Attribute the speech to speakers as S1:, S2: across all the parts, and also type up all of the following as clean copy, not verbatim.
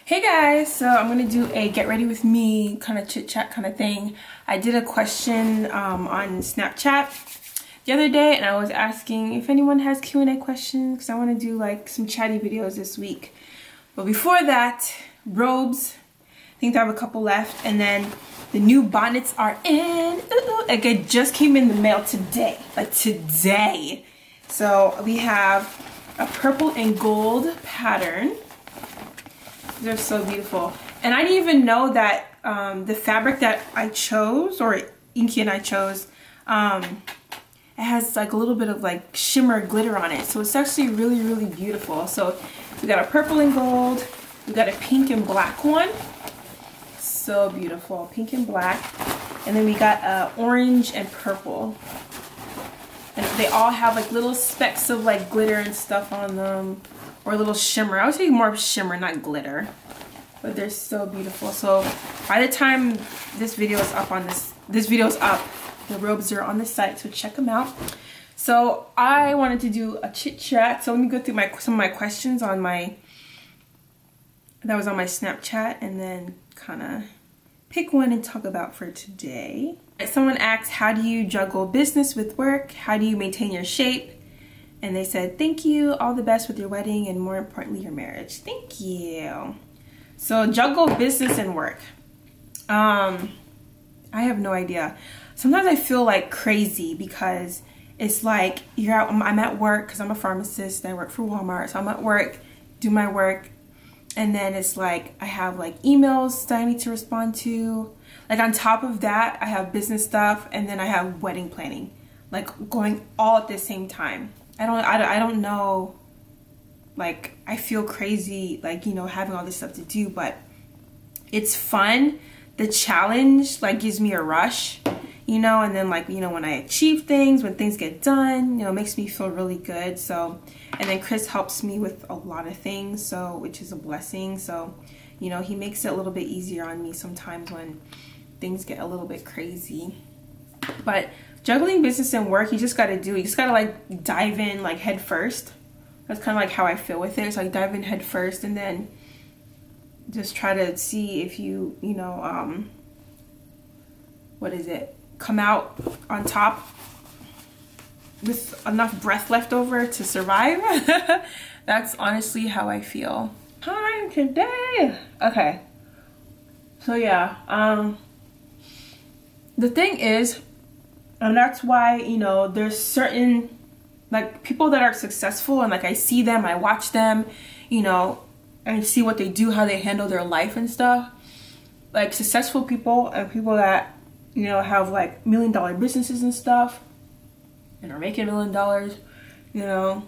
S1: Hey guys, so I'm gonna do a get ready with me kind of chit chat kind of thing. I did a question on Snapchat the other day, and I was asking if anyone has Q&A questions because I want to do like some chatty videos this week. But before that, robes. I think I have a couple left, and then the new bonnets are in. Like it just came in the mail today, like today. So we have a purple and gold pattern. They're so beautiful, and I didn't even know that the fabric that I chose, or Inky and I chose, it has like a little bit of like shimmer glitter on it, so it's actually really beautiful. So we got a purple and gold, we got a pink and black one, so beautiful, pink and black, and then we got orange and purple, and they all have like little specks of like glitter and stuff on them. Or a little shimmer. I would say more shimmer, not glitter. But they're so beautiful. So by the time this video is up the robes are on the site, so check them out. So I wanted to do a chit chat. So let me go through some of my questions on that was on my Snapchat, and then kind of pick one and talk about for today. Someone asked, how do you juggle business with work? How do you maintain your shape? And they said, thank you, all the best with your wedding, and more importantly, your marriage. Thank you. So juggle business and work. I have no idea. Sometimes I feel like crazy because it's like I'm at work because I'm a pharmacist and I work for Walmart. So I'm at work, do my work, and then it's like I have like emails that I need to respond to. Like on top of that, I have business stuff, and then I have wedding planning, like going all at the same time. I don't know, like I feel crazy, like, you know, having all this stuff to do, but it's fun. The challenge like gives me a rush, you know, and then like, you know, when I achieve things, when things get done, you know, it makes me feel really good. So, and then Chris helps me with a lot of things, so, which is a blessing. So, you know, he makes it a little bit easier on me sometimes when things get a little bit crazy. But juggling business and work, you just gotta like dive in like head first. That's kind of like how I feel with it. It's like dive in head first, and then just try to see if you know, come out on top with enough breath left over to survive. That's honestly how I feel. Time today. Okay. So yeah, the thing is, and that's why, you know, there's certain like people that are successful, and like I see them, I watch them, you know, and see what they do, how they handle their life and stuff. Like successful people and people that, you know, have like $1 million businesses and stuff and are making $1 million, you know,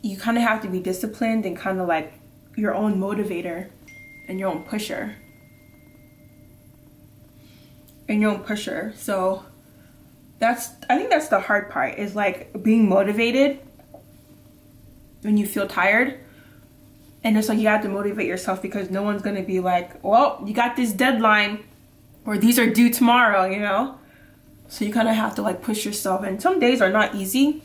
S1: you kind of have to be disciplined and kind of like your own motivator and your own pusher. So I think that's the hard part, is like being motivated when you feel tired. And it's like you have to motivate yourself, because no one's gonna be like, well, you got this deadline, or these are due tomorrow, you know? So you kind of have to like push yourself. And some days are not easy.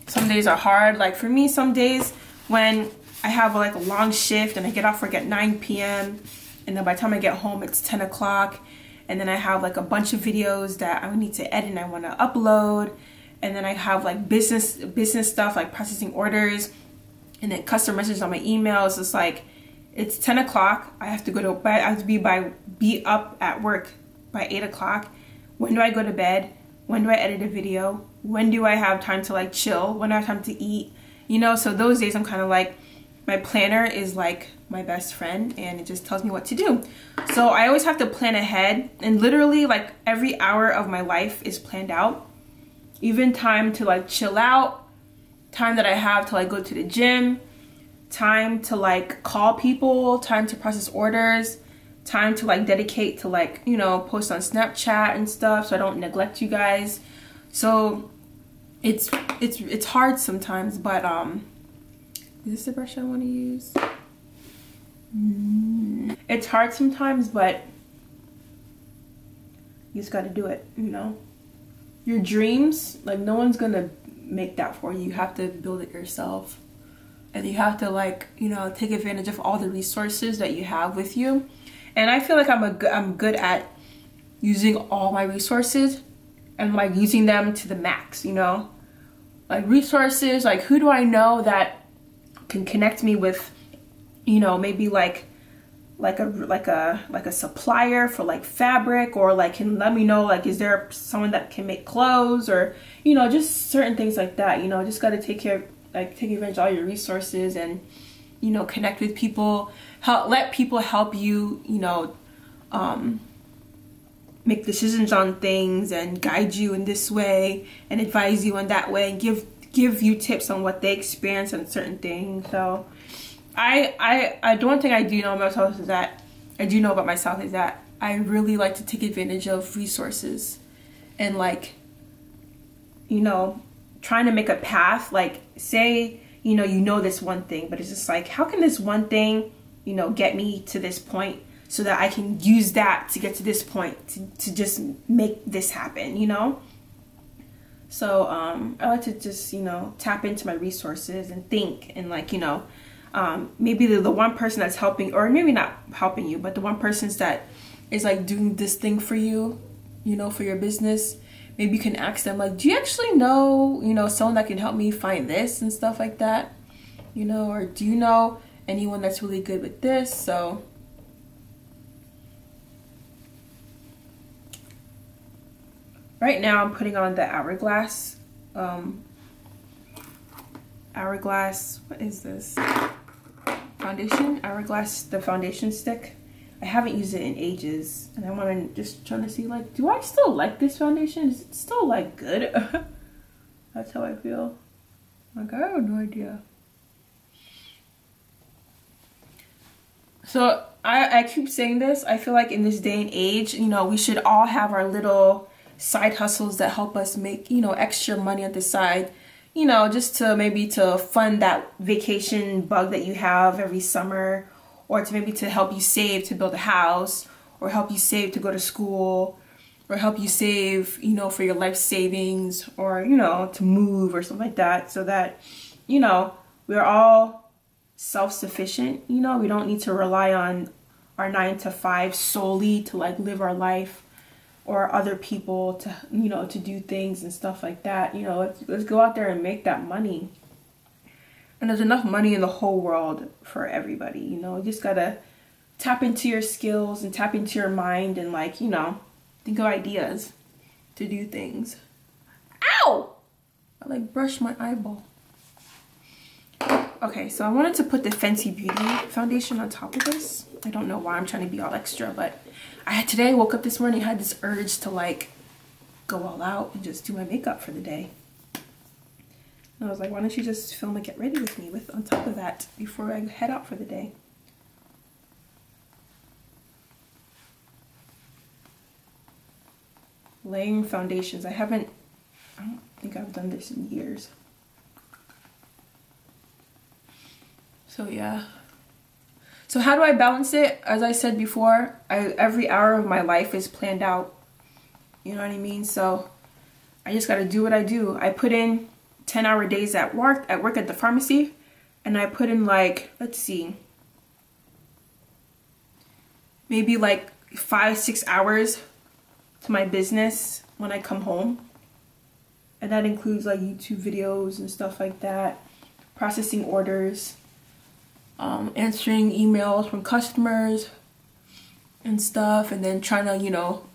S1: Some days are hard. Like for me, some days when I have like a long shift and I get off work at 9 p.m. and then by the time I get home, it's 10 o'clock. And then I have like a bunch of videos that I need to edit and I want to upload. And then I have like business stuff, like processing orders, and then customer messages on my emails. It's like, it's 10 o'clock. I have to go to bed. I have to be up at work by 8 o'clock. When do I go to bed? When do I edit a video? When do I have time to like chill? When do I have time to eat? You know, so those days I'm kind of like, my planner is like my best friend, and it just tells me what to do. So I always have to plan ahead, and literally like every hour of my life is planned out. Even time to like chill out, time that I have to like go to the gym, time to like call people, time to process orders, time to like dedicate to like, you know, post on Snapchat and stuff so I don't neglect you guys. So it's hard sometimes, but is this the brush I want to use? It's hard sometimes, but you just got to do it, you know? Your dreams, like no one's gonna make that for you. You have to build it yourself. and you have to like, you know, take advantage of all the resources that you have with you. And I feel like I'm good at using all my resources and like using them to the max, you know, like resources, like who do I know that can connect me with, you know, maybe like a supplier for like fabric, or like can let me know like is there someone that can make clothes, or you know, just certain things like that. You know, just got to take advantage of all your resources, and you know, connect with people, let people help you, you know, make decisions on things and guide you in this way and advise you in that way, and give you tips on what they experience on certain things. So I don't think I do know about myself is that I really like to take advantage of resources, and like, you know, trying to make a path. Like say, you know this one thing, but it's just like, how can this one thing, you know, get me to this point so that I can use that to get to this point to just make this happen, you know? So I like to just, you know, tap into my resources and think, and like, you know, maybe the one person that's helping, or maybe not helping you, but the one person that is like doing this thing for you, you know, for your business, maybe you can ask them like, do you actually know, you know, someone that can help me find this and stuff like that, you know, or do you know anyone that's really good with this? So right now I'm putting on the hourglass, what is this? Foundation, hourglass, the foundation stick. I haven't used it in ages, and I want to just trying to see like, do I still like this foundation? Is it still like good? That's how I feel. Like, I have no idea. So I keep saying this. I feel like in this day and age, you know, we should all have our little side hustles that help us make, you know, extra money on the side, you know, just to maybe to fund that vacation bug that you have every summer, or to maybe to help you save to build a house, or help you save to go to school, or help you save, you know, for your life savings, or, you know, to move or something like that, so that, you know, we're all self-sufficient. You know, we don't need to rely on our 9-to-5 solely to like live our life, or other people to, you know, to do things and stuff like that. You know, let's go out there and make that money. And there's enough money in the whole world for everybody. You know, you just gotta tap into your skills and tap into your mind, and like, you know, think of ideas to do things. Ow! I like brushed my eyeball. Okay, so I wanted to put the Fenty Beauty foundation on top of this. I don't know why I'm trying to be all extra, but today I woke up this morning, I had this urge to like go all out and just do my makeup for the day. And I was like, why don't you just film a get ready with me with on top of that before I head out for the day. Layering foundations. I don't think I've done this in years. So yeah. So how do I balance it? As I said before, every hour of my life is planned out. You know what I mean? So I just got to do what I do. I put in 10-hour days at work at the pharmacy, and I put in like, let's see, maybe like 5-6 hours to my business when I come home. And that includes like YouTube videos and stuff like that, processing orders, answering emails from customers and stuff, and then trying to, you know,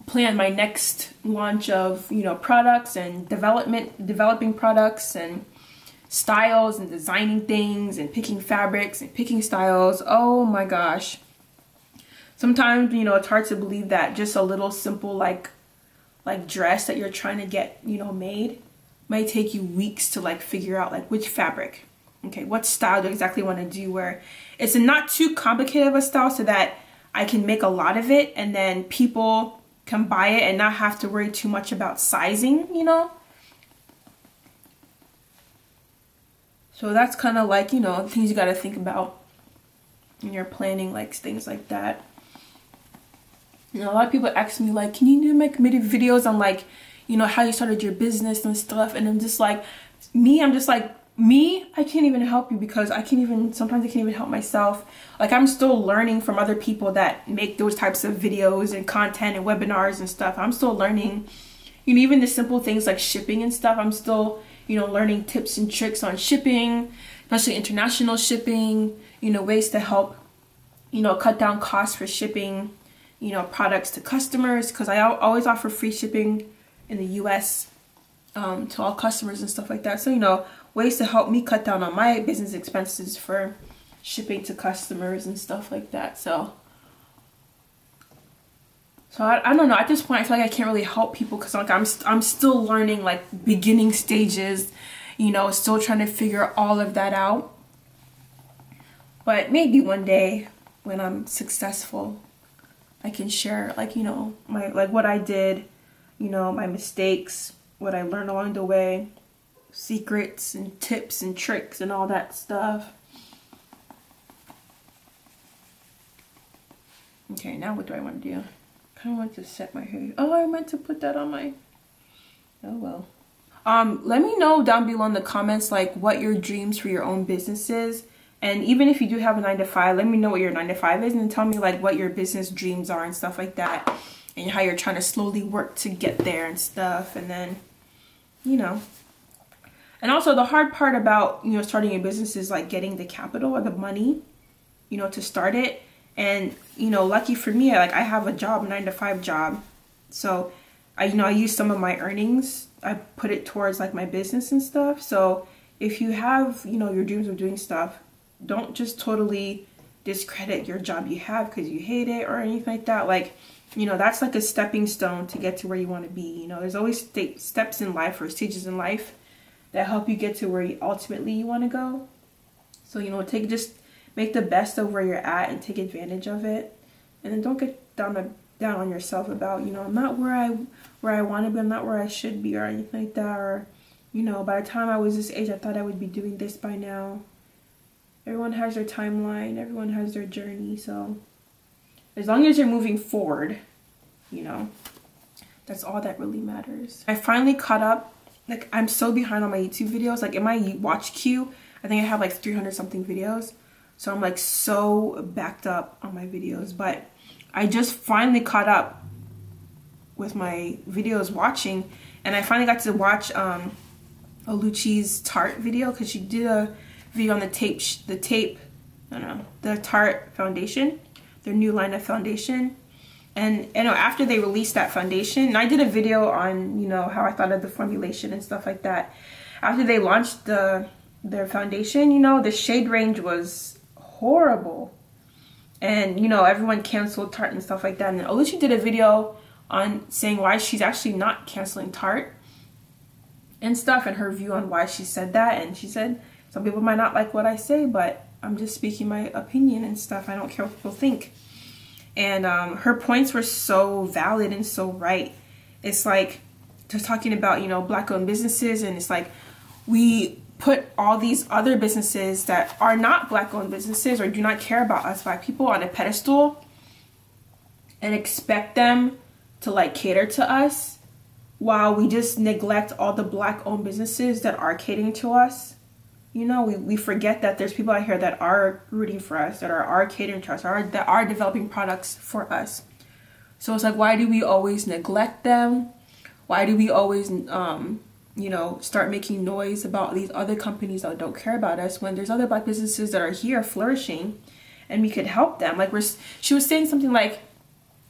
S1: plan my next launch of, you know, products and developing products and styles and designing things and picking fabrics and picking styles. Oh my gosh. Sometimes, you know, it's hard to believe that just a little simple like dress that you're trying to get, you know, made might take you weeks to like figure out like which fabric, okay, what style do I exactly want to do, where it's a not too complicated of a style so that I can make a lot of it and then people can buy it and not have to worry too much about sizing, you know. So that's kind of like, you know, things you got to think about when you're planning like things like that. You know, a lot of people ask me like, can you make videos on like, you know, how you started your business and stuff, and I'm just like, I'm just like I can't even help you because sometimes I can't even help myself. Like, I'm still learning from other people that make those types of videos and content and webinars and stuff. I'm still learning, you know, even the simple things like shipping and stuff. I'm still, you know, learning tips and tricks on shipping, especially international shipping, you know, ways to help, you know, cut down costs for shipping, you know, products to customers, because I always offer free shipping in the US to all customers and stuff like that. So, you know, ways to help me cut down on my business expenses for shipping to customers and stuff like that. So I don't know, at this point I feel like I can't really help people because like I'm still learning, like beginning stages, you know, still trying to figure all of that out. But maybe one day when I'm successful, I can share, like, you know, what I did, you know, my mistakes, what I learned along the way, secrets and tips and tricks and all that stuff. Okay, now what do I want to do? I kind of want to set my hair. Oh, I meant to put that on my... Oh well. Let me know down below in the comments like what your dreams for your own business is. And even if you do have a 9-to-5, let me know what your 9-to-5 is and tell me like what your business dreams are and stuff like that. And how you're trying to slowly work to get there and stuff. And then, you know. And also the hard part about, you know, starting a business is like getting the capital or the money, you know, to start it. And, you know, lucky for me, like I have a job, 9-to-5 job. So I use some of my earnings. I put it towards like my business and stuff. So if you have, you know, your dreams of doing stuff, don't just totally discredit your job you have because you hate it or anything like that. Like, you know, that's like a stepping stone to get to where you want to be. You know, there's always steps in life or stages in life that help you get to where ultimately you want to go. So, you know, just make the best of where you're at and take advantage of it. And then don't get down on yourself about, you know, I'm not where I want to be, I'm not where I should be or anything like that. Or, you know, by the time I was this age, I thought I would be doing this by now. Everyone has their timeline, everyone has their journey. So as long as you're moving forward, you know, that's all that really matters. I finally caught up. Like, I'm so behind on my YouTube videos. Like, in my watch queue, I think I have like 300 something videos. So I'm like so backed up on my videos. But I just finally caught up with my videos watching. And I finally got to watch Oluchi's Tarte video, because she did a video on the Tarte foundation, their new line of foundation. And you know, after they released that foundation, and I did a video on, you know, how I thought of the formulation and stuff like that. After they launched their foundation, you know, the shade range was horrible. And, you know, everyone canceled Tarte and stuff like that. And Oluchi did a video on saying why she's actually not canceling Tarte and stuff, and her view on why she said that. And she said, some people might not like what I say, but I'm just speaking my opinion and stuff. I don't care what people think. And her points were so valid and so right. It's like, just talking about, you know, Black-owned businesses, and it's like, we put all these other businesses that are not Black-owned businesses or do not care about us Black people on a pedestal and expect them to like cater to us, while we just neglect all the Black-owned businesses that are catering to us. You know, we forget that there's people out here that are rooting for us, that are catering to us, that are developing products for us. So it's like, why do we always neglect them? Why do we always, you know, start making noise about these other companies that don't care about us, when there's other Black businesses that are here flourishing and we could help them? Like, she was saying something like,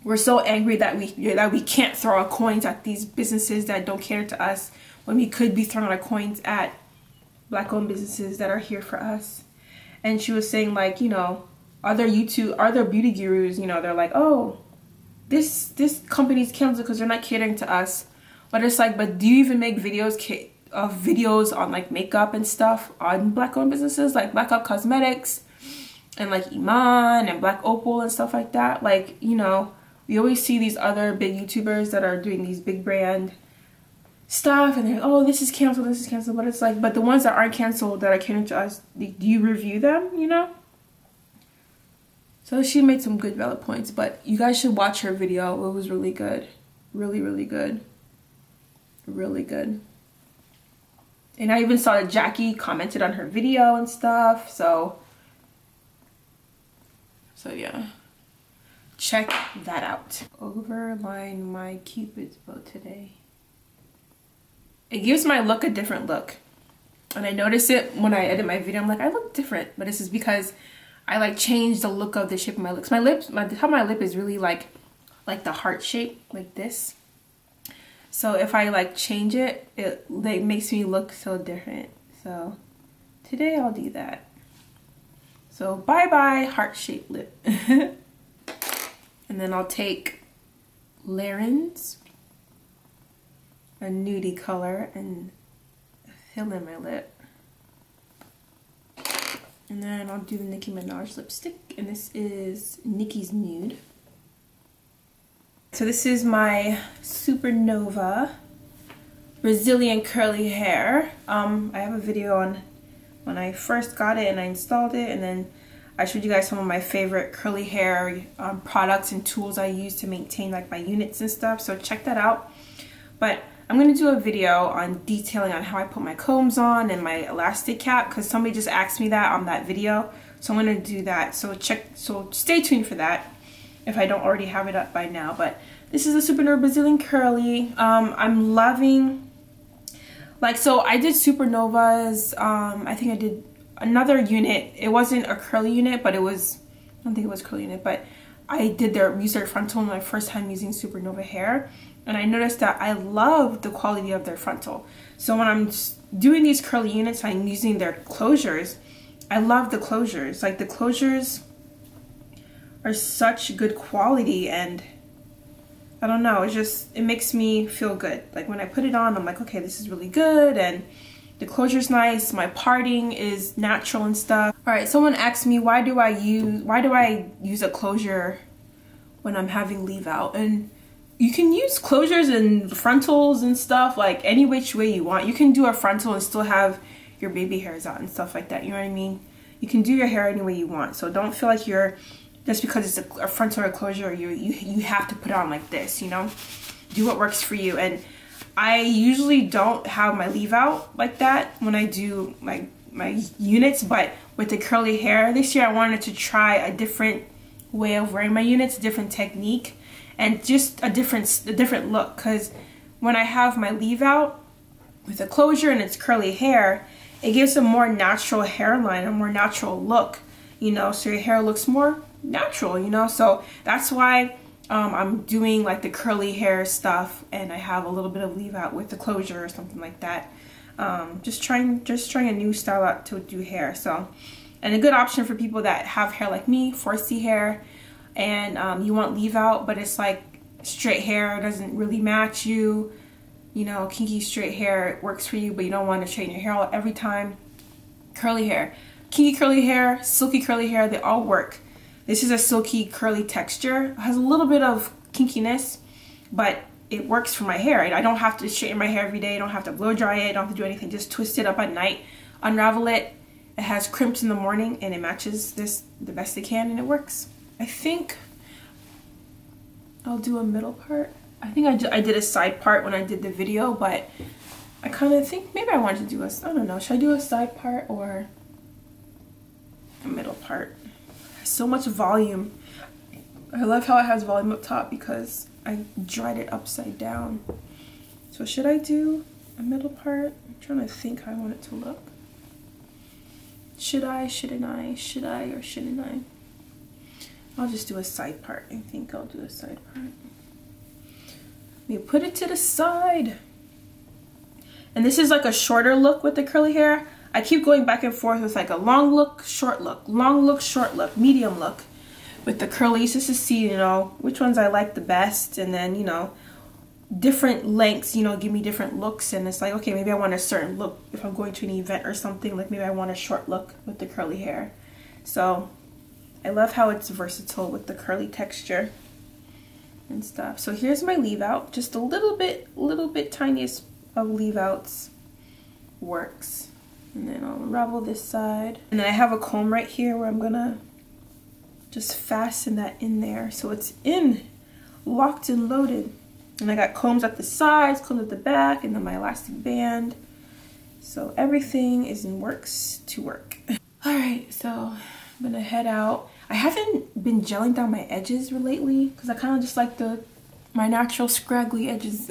S1: we're so angry that we can't throw our coins at these businesses that don't cater to us, when we could be throwing our coins at Black-owned businesses that are here for us. And she was saying, like, you know, other beauty gurus, you know, they're like, oh, this company's canceled because they're not catering to us. But it's like, but do you even make videos on like makeup and stuff on Black-owned businesses, like Black Up Cosmetics and like Iman and Black Opal and stuff like that? Like, you know, we always see these other big YouTubers that are doing these big brand stuff, and they're like, oh, this is canceled, but it's like, but the ones that aren't canceled, that are catering to us, do you review them, you know? So she made some good valid points, but you guys should watch her video. It was really good. Really, really good. Really good. And I even saw that Jackie commented on her video and stuff. So yeah, check that out. Overline my Cupid's bow today. It gives my look a different look. And I notice it when I edit my video. I'm like, I look different. But this is because I like changed the look of the shape of my lips. The top of my lip is really like the heart shape, like this. So if I like change it, it like makes me look so different. So today I'll do that. So bye bye heart shaped lip. And then I'll take Laren's, a nudie color, and fill in my lip. And then I'll do the Nicki Minaj lipstick, and this is Nicki's Nude. So this is my SuperNova Brazilian curly hair. I have a video on when I first got it and I installed it, and then I showed you guys some of my favorite curly hair products and tools I use to maintain like my units and stuff, so check that out. But I'm going to do a video on detailing on how I put my combs on and my elastic cap, because somebody just asked me that on that video, so I'm going to do that. So stay tuned for that if I don't already have it up by now. But this is the SuperNova Brazilian curly. I'm loving, like, so I did SuperNova's, I think I did another unit. It wasn't a curly unit, but it was, I don't think it was a curly unit, but I did use their frontal my first time using SuperNova hair, and I noticed that I love the quality of their frontal. So when I'm doing these curly units, I'm using their closures. I love the closures. Like, the closures are such good quality, and I don't know, it makes me feel good. Like, when I put it on, I'm like, okay, this is really good, and the closure's nice, my parting is natural and stuff. Alright, someone asked me why do I use a closure when I'm having leave out, and you can use closures and frontals and stuff like any which way you want. You can do a frontal and still have your baby hairs out and stuff like that, you know what I mean? You can do your hair any way you want, so don't feel like just because it's a frontal or a closure, you have to put it on like this, you know? Do what works for you. And I usually don't have my leave out like that when I do my units, but with the curly hair this year I wanted to try a different way of wearing my units, a different technique, and just a different look, because when I have my leave out with a closure and it's curly hair, it gives a more natural hairline, a more natural look, you know, so your hair looks more natural, you know. So that's why I'm doing like the curly hair stuff, and I have a little bit of leave out with the closure or something like that. Just trying a new style out to do hair. So, and a good option for people that have hair like me, 4C hair, and you want leave out, but it's like straight hair doesn't really match you, you know, kinky straight hair works for you, but you don't want to straighten your hair out every time. Curly hair, kinky curly hair, silky curly hair, they all work. This is a silky curly texture. It has a little bit of kinkiness, but it works for my hair. I don't have to straighten my hair every day. I don't have to blow dry it. I don't have to do anything. Just twist it up at night, unravel it. It has crimps in the morning, and it matches this the best it can, and it works. I think I'll do a middle part. I think I did a side part when I did the video, but I kind of think maybe I want to do I don't know, should I do a side part or a middle part? It has so much volume. I love how it has volume up top because I dried it upside down. So should I do a middle part? I'm trying to think how I want it to look. Should I, shouldn't I, should I or shouldn't I? I'll just do a side part. I think I'll do a side part. Let me put it to the side. And this is like a shorter look with the curly hair. I keep going back and forth with like a long look, short look, long look, short look, medium look with the curlies, just to see, you know, which ones I like the best. And then, you know, different lengths, you know, give me different looks. And it's like, okay, maybe I want a certain look if I'm going to an event or something. Like maybe I want a short look with the curly hair. So I love how it's versatile with the curly texture and stuff. So here's my leave out. Just a little bit tiniest of leave outs works. And then I'll unravel this side. And then I have a comb right here where I'm gonna just fasten that in there so it's in, locked and loaded. And I got combs at the sides, combs at the back, and then my elastic band. So everything is in works to work. All right, so I'm gonna head out. I haven't been gelling down my edges lately because I kind of just like my natural scraggly edges.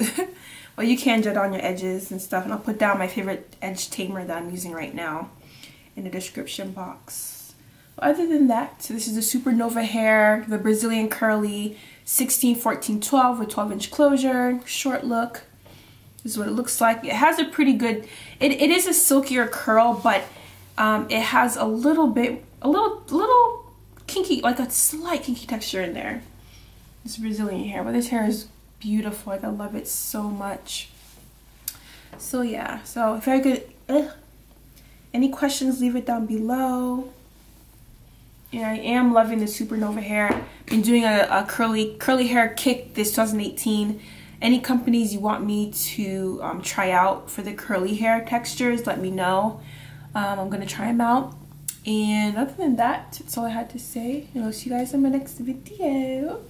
S1: Well, you can gel down your edges and stuff, and I'll put down my favorite edge tamer that I'm using right now in the description box. But other than that, so this is the SuperNova hair, the Brazilian curly 16, 14, 12 with 12-inch closure, short look. This is what it looks like. It has a pretty good, it is a silkier curl, but it has a little kinky, like a slight kinky texture in there. This Brazilian hair, but this hair is beautiful. Like, I love it so much. So yeah, so if I could, any questions, leave it down below. Yeah, I am loving the SuperNova hair. Been doing a curly hair kick this 2018. Any companies you want me to try out for the curly hair textures, let me know. I'm gonna try them out. And other than that, that's all I had to say. And I'll see you guys in my next video.